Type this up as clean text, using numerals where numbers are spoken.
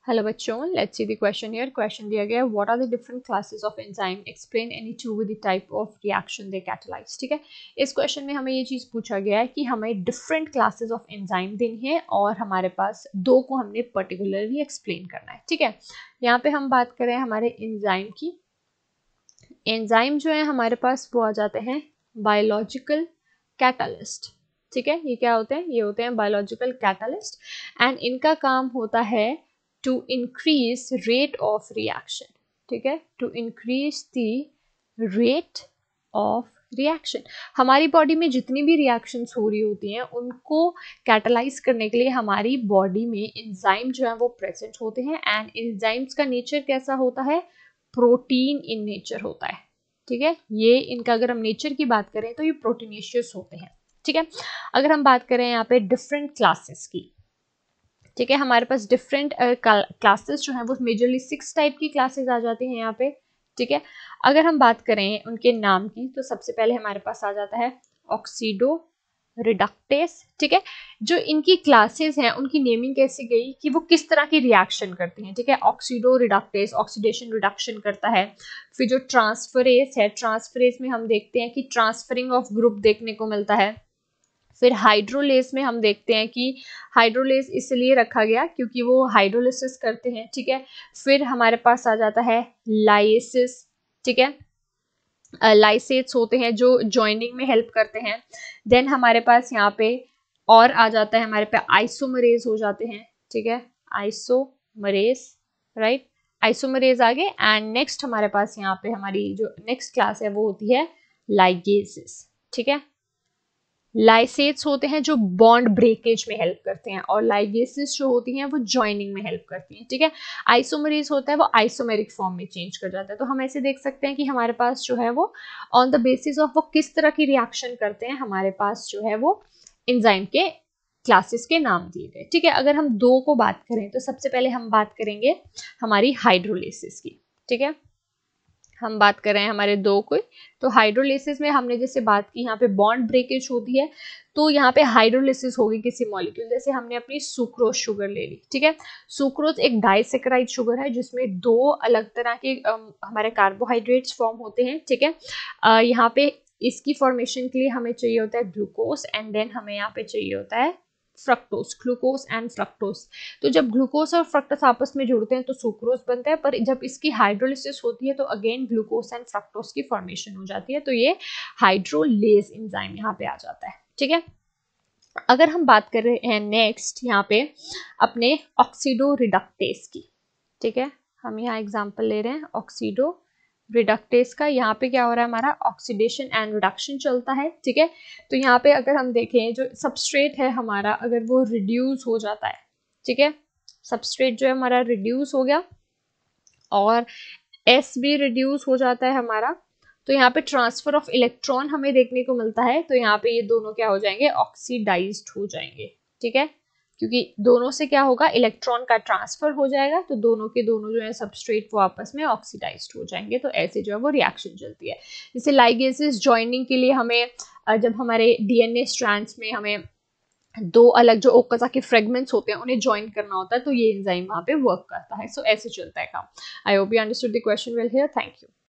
Hello बच्चों, let's see the question here. Question दिया गया है what are the different classes of enzyme, explain any two with the type of reaction they catalyse. ठीक है, इस question में हमें ये चीज पूछा गया है कि हमें डिफरेंट क्लासेस ऑफ एंजाइम देनी है और हमारे पास दो को हमने पर्टिकुलरली एक्सप्लेन करना है। ठीक है, यहाँ पे हम बात करें हमारे एंजाइम की। एंजाइम जो है हमारे पास वो आ जाते हैं बायोलॉजिकल कैटालिस्ट। ठीक है, ये क्या होते हैं? ये होते हैं बायोलॉजिकल कैटालिस्ट एंड इनका काम होता है to increase rate of reaction. ठीक है, to increase the rate of reaction. हमारी बॉडी में जितनी भी रिएक्शंस हो रही होती हैं उनको कैटालाइज करने के लिए हमारी बॉडी में एंजाइम जो है वो प्रेजेंट होते हैं एंड एंजाइम्स का नेचर कैसा होता है? प्रोटीन इन नेचर होता है। ठीक है, ये इनका अगर हम नेचर की बात करें तो ये प्रोटीनेशियस होते हैं। ठीक है, अगर हम बात करें यहाँ पे डिफरेंट क्लासेस की, ठीक है, हमारे पास डिफरेंट क्लासेस जो है वो मेजरली 6 टाइप की क्लासेस आ जाती हैं यहाँ पे। ठीक है, अगर हम बात करें उनके नाम की तो सबसे पहले हमारे पास आ जाता है ऑक्सीडो रिडक्टेस। ठीक है, जो इनकी क्लासेस हैं उनकी नेमिंग कैसी गई कि वो किस तरह की रिएक्शन करती हैं। ठीक है, ऑक्सीडो रिडक्टेस ऑक्सीडेशन रिडक्शन करता है। फिर जो ट्रांसफरेस है, ट्रांसफरेस में हम देखते हैं कि ट्रांसफरिंग ऑफ ग्रुप देखने को मिलता है। फिर हाइड्रोलेस में हम देखते हैं कि हाइड्रोलेस इसलिए रखा गया क्योंकि वो हाइड्रोलिसिस करते हैं। ठीक है, फिर हमारे पास आ जाता है लाइसिस। ठीक है, लाइसेट्स होते हैं जो जॉइनिंग में हेल्प करते हैं। देन हमारे पास यहाँ पे और आ जाता है हमारे पे आइसोमरेज हो जाते हैं। ठीक है, आइसोमरेज, राइट, आइसोमरेज आगे एंड नेक्स्ट हमारे पास यहाँ पे हमारी जो नेक्स्ट क्लास है वो होती है लाइगेसेस। ठीक है, लाइसेट्स होते हैं जो बॉन्ड ब्रेकेज में हेल्प करते हैं और लाइगेसेस जो होती हैं वो जॉइनिंग में हेल्प करती हैं। ठीक है, आइसोमरेज होता है वो आइसोमेरिक फॉर्म में चेंज कर जाता है। तो हम ऐसे देख सकते हैं कि हमारे पास जो है वो ऑन द बेसिस ऑफ वो किस तरह की रिएक्शन करते हैं हमारे पास जो है वो एंजाइम के क्लासेस के नाम दिए गए। ठीक है, अगर हम दो को बात करें तो सबसे पहले हम बात करेंगे हमारी हाइड्रोलिसिस की। ठीक है, हम बात कर रहे हैं हमारे दो को, तो हाइड्रोलिसिस में हमने जैसे बात की यहाँ पे बॉन्ड ब्रेकेज होती है, तो यहाँ पे हाइड्रोलिसिस होगी किसी मॉलिक्यूल। जैसे हमने अपनी सुक्रोज शुगर ले ली। ठीक है, सुक्रोज एक डाइसेक्राइड शुगर है जिसमें दो अलग तरह के हमारे कार्बोहाइड्रेट्स फॉर्म होते हैं। ठीक है, यहाँ पे इसकी फॉर्मेशन के लिए हमें चाहिए होता है ग्लूकोज एंड देन हमें यहाँ पे चाहिए होता है फ्रक्टोज, ग्लूकोज एंड फ्रक्टोज। तो जब ग्लूकोज और फ्रक्टोज आपस में जुड़ते हैं तो सुक्रोज बनता है, पर जब इसकी हाइड्रोलिसिस होती है तो अगेन ग्लूकोज एंड फ्रक्टोज की फॉर्मेशन हो जाती है। तो ये हाइड्रोलेज एंजाइम यहाँ पे आ जाता है। ठीक है, अगर हम बात कर रहे हैं नेक्स्ट यहाँ पे अपने ऑक्सीडो रिडक्टेस की। ठीक है, हम यहाँ एग्जाम्पल ले रहे हैं ऑक्सीडो रिडक्टेस का। यहाँ पे क्या हो रहा है? हमारा ऑक्सीडेशन एंड रिडक्शन चलता है। ठीक है, तो यहाँ पे अगर हम देखें जो सबस्ट्रेट है हमारा अगर वो रिड्यूस हो जाता है, ठीक है, सबस्ट्रेट जो है हमारा रिड्यूस हो गया और एस भी रिड्यूस हो जाता है हमारा, तो यहाँ पे ट्रांसफर ऑफ इलेक्ट्रॉन हमें देखने को मिलता है। तो यहाँ पे ये दोनों क्या हो जाएंगे? ऑक्सीडाइज्ड हो जाएंगे। ठीक है, क्योंकि दोनों से क्या होगा? इलेक्ट्रॉन का ट्रांसफर हो जाएगा, तो दोनों के दोनों जो है सबस्ट्रेट वो आपस में ऑक्सीडाइज्ड हो जाएंगे। तो ऐसे जो है वो रिएक्शन चलती है। जैसे लाइगेसेस जॉइनिंग के लिए हमें जब हमारे डीएनए स्ट्रैंड्स में हमें दो अलग जो ओकाजा के फ्रेगमेंट्स होते हैं उन्हें ज्वाइन करना होता है, तो ये एंजाइम वहां पे वर्क करता है। सो ऐसे चलता है काम। I hope you understood the question well here. Thank you.